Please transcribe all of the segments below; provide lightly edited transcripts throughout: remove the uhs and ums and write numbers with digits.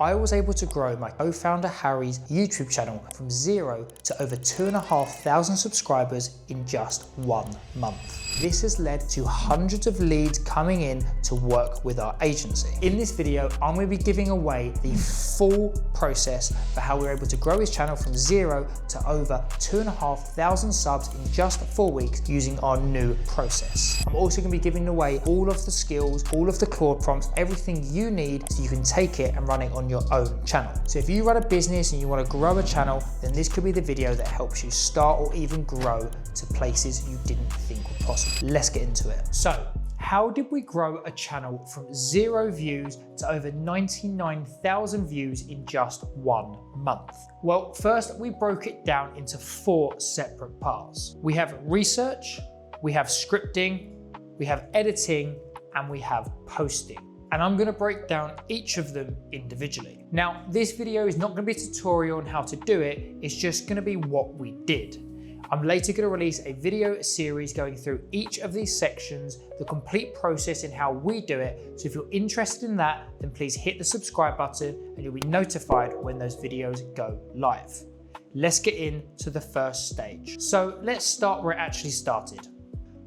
I was able to grow my co-founder Harry's YouTube channel from 0 to over 2,500 subscribers in just 1 month. This has led to hundreds of leads coming in to work with our agency. In this video, I'm going to be giving away the full process for how we're able to grow his channel from 0 to over 2,500 subs in just 4 weeks using our new process. I'm also going to be giving away all of the skills, all of the Claude prompts, everything you need so you can take it and run it on your own channel. So if you run a business and you want to grow a channel, then this could be the video that helps you start or even grow to places you didn't think were possible. Let's get into it. So, how did we grow a channel from 0 views to over 99,000 views in just 1 month? Well, first we broke it down into 4 separate parts. We have research, we have scripting, we have editing, and we have posting. And I'm going to break down each of them individually. Now, this video is not going to be a tutorial on how to do it, it's just going to be what we did. I'm later going to release a video series going through each of these sections, the complete process and how we do it. So if you're interested in that, then please hit the subscribe button and you'll be notified when those videos go live. Let's get into the first stage. So let's start where it actually started,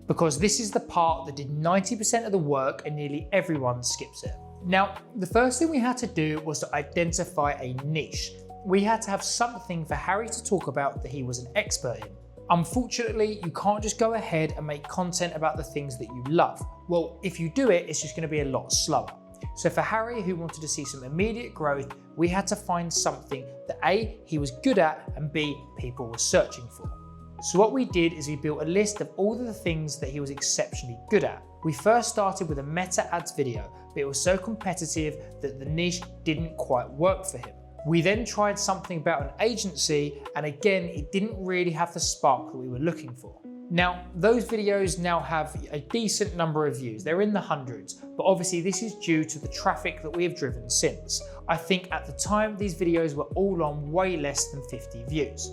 because this is the part that did 90% of the work and nearly everyone skips it. Now, the first thing we had to do was to identify a niche. We had to have something for Harry to talk about that he was an expert in. Unfortunately, you can't just go ahead and make content about the things that you love. Well, if you do it, it's just going to be a lot slower. So for Harry, who wanted to see some immediate growth, we had to find something that A, he was good at, and B, people were searching for. So what we did is we built a list of all of the things that he was exceptionally good at. We first started with a meta ads video, but it was so competitive that the niche didn't quite work for him. We then tried something about an agency, and again, it didn't really have the spark that we were looking for. Now, those videos now have a decent number of views. They're in the hundreds, but obviously this is due to the traffic that we have driven since. I think at the time, these videos were all on way less than 50 views.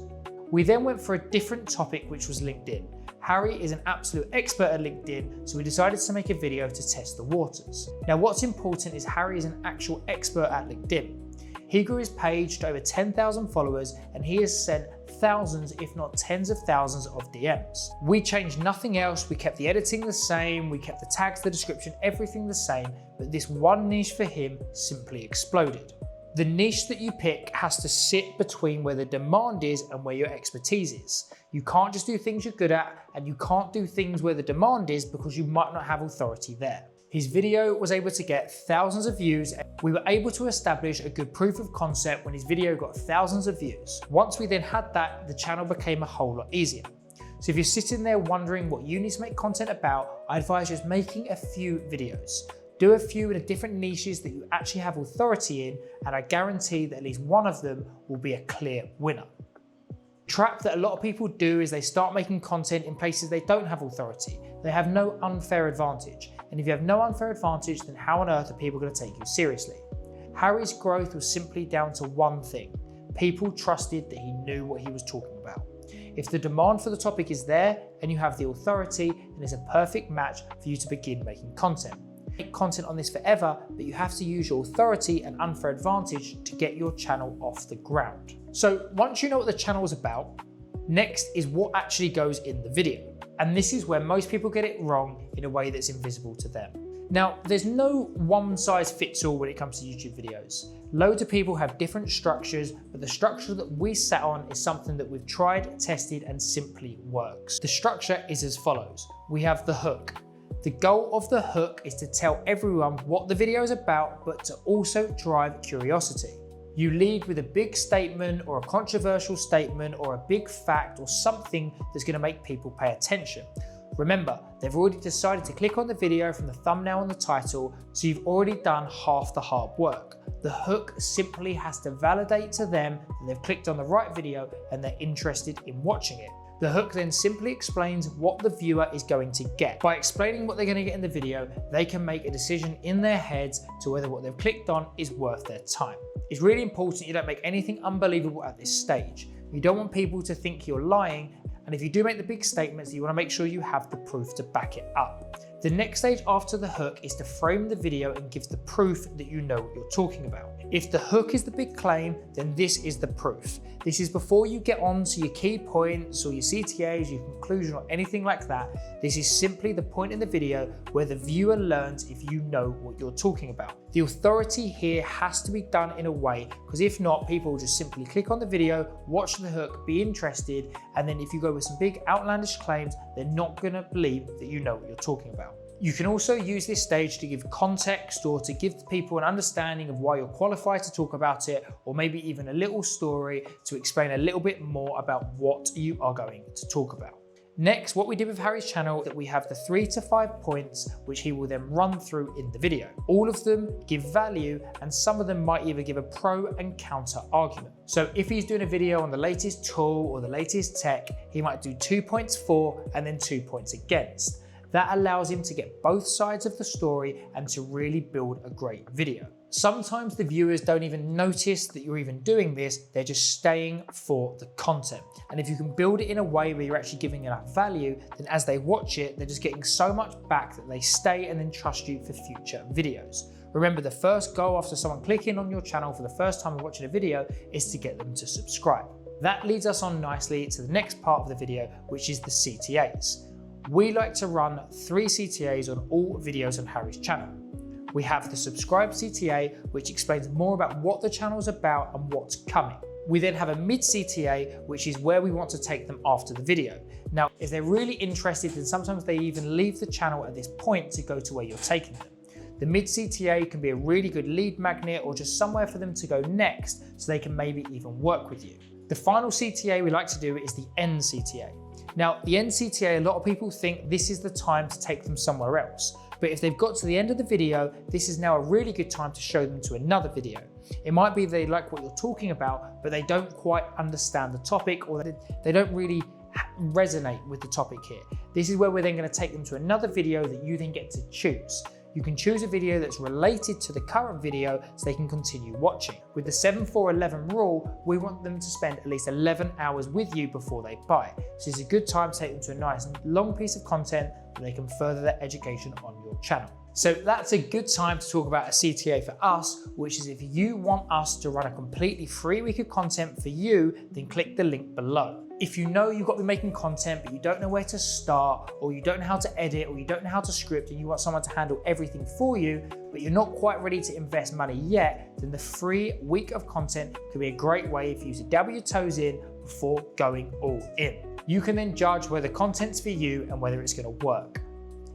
We then went for a different topic, which was LinkedIn. Harry is an absolute expert at LinkedIn, so we decided to make a video to test the waters. Now, what's important is Harry is an actual expert at LinkedIn. He grew his page to over 10,000 followers and he has sent thousands, if not tens of thousands of DMs. We changed nothing else. We kept the editing the same, we kept the tags, the description, everything the same, but this one niche for him simply exploded. The niche that you pick has to sit between where the demand is and where your expertise is. You can't just do things you're good at, and you can't do things where the demand is because you might not have authority there. His video was able to get thousands of views. We were able to establish a good proof of concept when his video got thousands of views. Once we then had that, the channel became a whole lot easier. So if you're sitting there wondering what you need to make content about, I advise just making a few videos. Do a few in different niches that you actually have authority in, and I guarantee that at least one of them will be a clear winner. Trap that a lot of people do is they start making content in places they don't have authority. They have no unfair advantage. And if you have no unfair advantage, then how on earth are people going to take you seriously? Harry's growth was simply down to one thing. People trusted that he knew what he was talking about. If the demand for the topic is there and you have the authority, then it's a perfect match for you to begin making content. Make content on this forever, but you have to use your authority and unfair advantage to get your channel off the ground. So once you know what the channel is about, next is what actually goes in the video. And this is where most people get it wrong in a way that's invisible to them. Now, there's no one size fits all when it comes to YouTube videos. Loads of people have different structures, but the structure that we sat on is something that we've tried, tested, and simply works. The structure is as follows. We have the hook. The goal of the hook is to tell everyone what the video is about, but to also drive curiosity. You lead with a big statement or a controversial statement or a big fact or something that's going to make people pay attention. Remember, they've already decided to click on the video from the thumbnail and the title, so you've already done half the hard work. The hook simply has to validate to them that they've clicked on the right video and they're interested in watching it. The hook then simply explains what the viewer is going to get. By explaining what they're going to get in the video, they can make a decision in their heads to whether what they've clicked on is worth their time. It's really important you don't make anything unbelievable at this stage. You don't want people to think you're lying, and if you do make the big statements, you want to make sure you have the proof to back it up. The next stage after the hook is to frame the video and give the proof that you know what you're talking about. If the hook is the big claim, then this is the proof. This is before you get on to your key points or your CTAs, your conclusion or anything like that. This is simply the point in the video where the viewer learns if you know what you're talking about. The authority here has to be done in a way, because if not, people will just simply click on the video, watch the hook, be interested, and then if you go with some big outlandish claims, they're not going to believe that you know what you're talking about. You can also use this stage to give context or to give people an understanding of why you're qualified to talk about it, or maybe even a little story to explain a little bit more about what you are going to talk about. Next, what we did with Harry's channel, that we have the 3 to 5 points which he will then run through in the video. All of them give value, and some of them might either give a pro and counter argument. So if he's doing a video on the latest tool or the latest tech, he might do 2 points for and then 2 points against. That allows him to get both sides of the story and to really build a great video. Sometimes the viewers don't even notice that you're even doing this, they're just staying for the content. And if you can build it in a way where you're actually giving enough value, then as they watch it, they're just getting so much back that they stay and then trust you for future videos. Remember, the first goal after someone clicking on your channel for the first time and watching a video is to get them to subscribe. That leads us on nicely to the next part of the video, which is the CTAs. We like to run 3 CTAs on all videos on Harry's channel. We have the subscribe CTA, which explains more about what the channel is about and what's coming. We then have a mid CTA, which is where we want to take them after the video. Now, if they're really interested, then sometimes they even leave the channel at this point to go to where you're taking them. The mid CTA can be a really good lead magnet or just somewhere for them to go next so they can maybe even work with you. The final CTA we like to do is the end CTA. Now, the end CTA, a lot of people think this is the time to take them somewhere else. But if they've got to the end of the video, this is now a really good time to show them to another video. It might be they like what you're talking about, but they don't quite understand the topic, or they don't really resonate with the topic here. This is where we're then going to take them to another video that you then get to choose. You can choose a video that's related to the current video so they can continue watching. With the 7-4-11 rule, we want them to spend at least 11 hours with you before they buy. So it's a good time to take them to a nice long piece of content that they can further their education on your channel. So that's a good time to talk about a CTA for us, which is if you want us to run a completely free week of content for you, then click the link below. If you know you've got to be making content, but you don't know where to start, or you don't know how to edit, or you don't know how to script, and you want someone to handle everything for you, but you're not quite ready to invest money yet, then the free week of content could be a great way for you to dabble your toes in before going all in. You can then judge whether content's for you and whether it's going to work.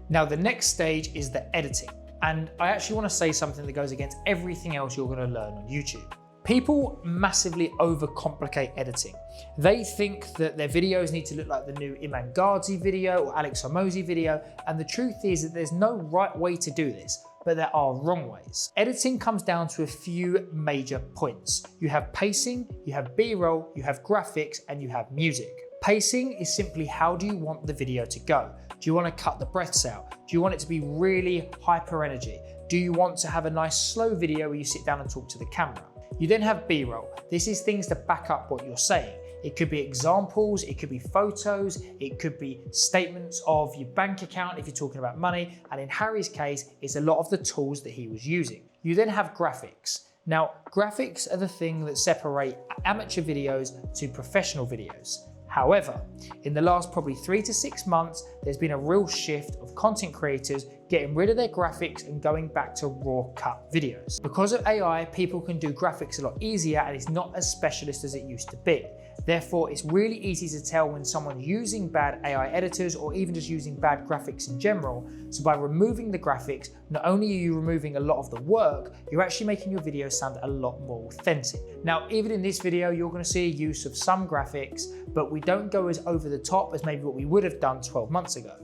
Now, the next stage is the editing. And I actually want to say something that goes against everything else you're going to learn on YouTube. People massively overcomplicate editing. They think that their videos need to look like the new Iman Gadzhi video or Alex Hormozi video, and the truth is that there's no right way to do this, but there are wrong ways. Editing comes down to a few major points. You have pacing, you have B-roll, you have graphics, and you have music. Pacing is simply how do you want the video to go? Do you want to cut the breaths out? Do you want it to be really hyper energy? Do you want to have a nice slow video where you sit down and talk to the camera? You then have B-roll. This is things to back up what you're saying. It could be examples, it could be photos, it could be statements of your bank account if you're talking about money, and in Harry's case, it's a lot of the tools that he was using. You then have graphics. Now, graphics are the thing that separate amateur videos to professional videos. However, in the last probably 3 to 6 months, there's been a real shift of content creators getting rid of their graphics and going back to raw cut videos. Because of AI, people can do graphics a lot easier and it's not as specialist as it used to be. Therefore, it's really easy to tell when someone's using bad AI editors or even just using bad graphics in general. So by removing the graphics, not only are you removing a lot of the work, you're actually making your video sound a lot more authentic. Now, even in this video, you're going to see a use of some graphics, but we don't go as over the top as maybe what we would have done 12 months ago.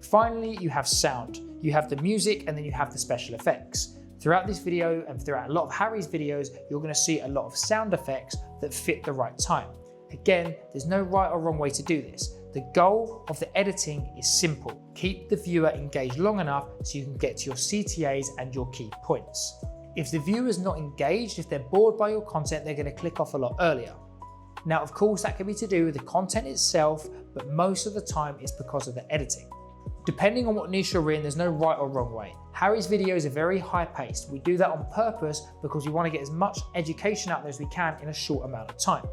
Finally, you have sound. You have the music and then you have the special effects. Throughout this video and throughout a lot of Harry's videos, you're going to see a lot of sound effects that fit the right time. Again, there's no right or wrong way to do this. The goal of the editing is simple. Keep the viewer engaged long enough so you can get to your CTAs and your key points. If the viewer's not engaged, if they're bored by your content, they're going to click off a lot earlier. Now, of course, that can be to do with the content itself, but most of the time it's because of the editing. Depending on what niche you're in, there's no right or wrong way. Harry's videos are very high paced. We do that on purpose because we want to get as much education out there as we can in a short amount of time.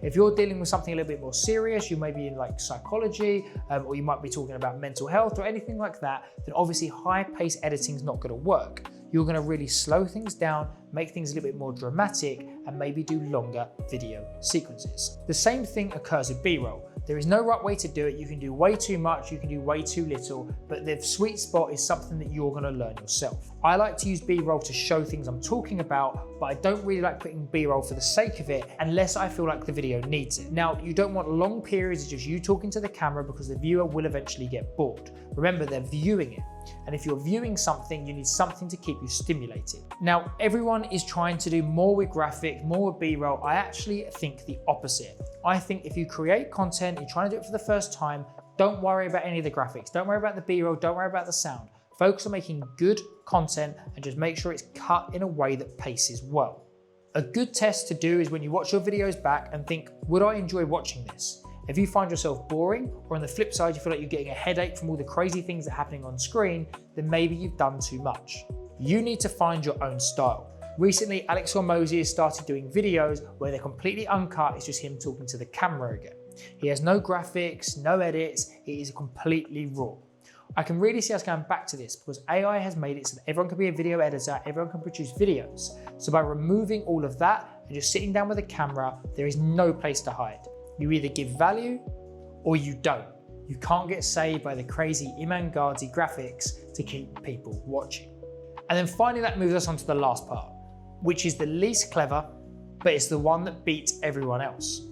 If you're dealing with something a little bit more serious, you may be in like psychology, or you might be talking about mental health or anything like that, then obviously high-paced editing is not going to work. You're going to really slow things down, make things a little bit more dramatic, and maybe do longer video sequences. The same thing occurs with B-roll. There is no right way to do it. You can do way too much, you can do way too little, but the sweet spot is something that you're going to learn yourself. I like to use B-roll to show things I'm talking about, but I don't really like putting B-roll for the sake of it unless I feel like the video needs it. Now, you don't want long periods of just you talking to the camera because the viewer will eventually get bored. Remember, they're viewing it. And if you're viewing something, you need something to keep you stimulated. Now, everyone is trying to do more with graphics, more with B-roll. I actually think the opposite. I think if you create content, you're trying to do it for the first time, don't worry about any of the graphics. Don't worry about the B-roll, don't worry about the sound. Focus on making good content and just make sure it's cut in a way that paces well. A good test to do is when you watch your videos back and think, would I enjoy watching this? If you find yourself boring, or on the flip side, you feel like you're getting a headache from all the crazy things that are happening on screen, then maybe you've done too much. You need to find your own style. Recently, Alex Hormozi has started doing videos where they're completely uncut, it's just him talking to the camera again. He has no graphics, no edits, it is completely raw. I can really see us going back to this because AI has made it so that everyone can be a video editor, everyone can produce videos. So by removing all of that and just sitting down with a camera, there is no place to hide. You either give value or you don't. You can't get saved by the crazy Iman Gadzhi graphics to keep people watching. And then finally that moves us on to the last part, which is the least clever, but it's the one that beats everyone else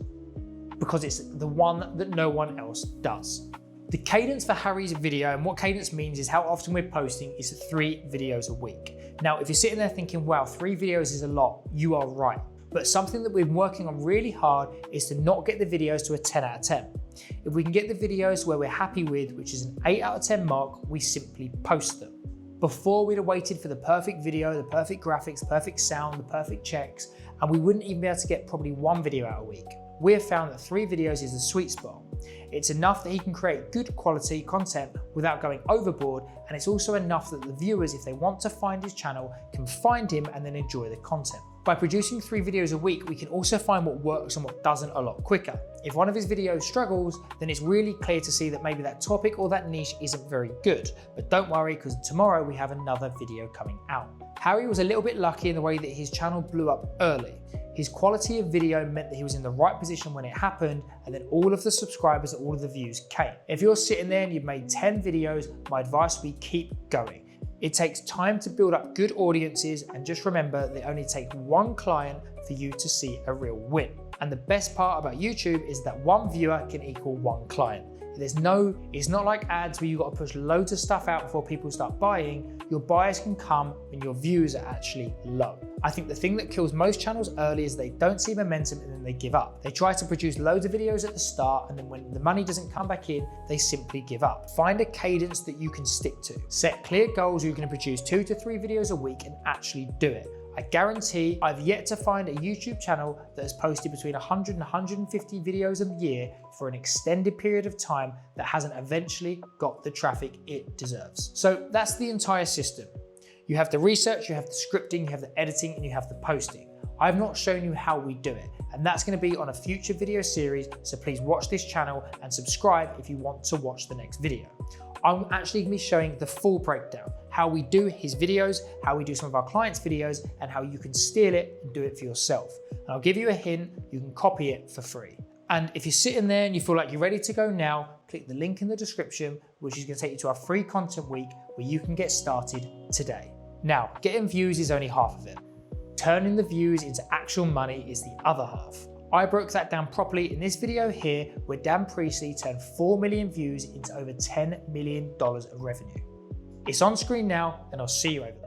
because it's the one that no one else does. The cadence for Harry's video, and what cadence means is how often we're posting, is 3 videos a week. Now, if you're sitting there thinking, wow, 3 videos is a lot, you are right. But something that we've been working on really hard is to not get the videos to a 10 out of 10. If we can get the videos where we're happy with, which is an 8 out of 10 mark, we simply post them. Before, we'd have waited for the perfect video, the perfect graphics, the perfect sound, the perfect checks, and we wouldn't even be able to get probably 1 video out a week. We have found that 3 videos is the sweet spot. It's enough that he can create good quality content without going overboard, and it's also enough that the viewers, if they want to find his channel, can find him and then enjoy the content. By producing 3 videos a week, we can also find what works and what doesn't a lot quicker. If one of his videos struggles, then it's really clear to see that maybe that topic or that niche isn't very good. But don't worry, because tomorrow we have another video coming out. Harry was a little bit lucky in the way that his channel blew up early. His quality of video meant that he was in the right position when it happened, and then all of the subscribers and all of the views came. If you're sitting there and you've made 10 videos, my advice would be keep going. It takes time to build up good audiences, and just remember they only take 1 client for you to see a real win. And the best part about YouTube is that 1 viewer can equal 1 client. It's not like ads where you've got to push loads of stuff out before people start buying. Your buyers can come when your views are actually low. I think the thing that kills most channels early is they don't see momentum and then they give up. They try to produce loads of videos at the start, and then when the money doesn't come back in, they simply give up. Find a cadence that you can stick to. Set clear goals. You're going to produce 2 to 3 videos a week and actually do it. I guarantee I've yet to find a YouTube channel that has posted between 100 and 150 videos a year for an extended period of time that hasn't eventually got the traffic it deserves. So that's the entire system. You have the research, you have the scripting, you have the editing, and you have the posting. I've not shown you how we do it, and that's going to be on a future video series, so please watch this channel and subscribe if you want to watch the next video. I'm actually going to be showing the full breakdown, how we do his videos, how we do some of our clients' videos, and how you can steal it and do it for yourself. And I'll give you a hint, you can copy it for free. And if you're sitting there and you feel like you're ready to go now, click the link in the description, which is going to take you to our free content week where you can get started today. Now, getting views is only half of it. Turning the views into actual money is the other half. I broke that down properly in this video here, where Dan Priestley turned 4 million views into over $10 million of revenue. It's on screen now, and I'll see you over there.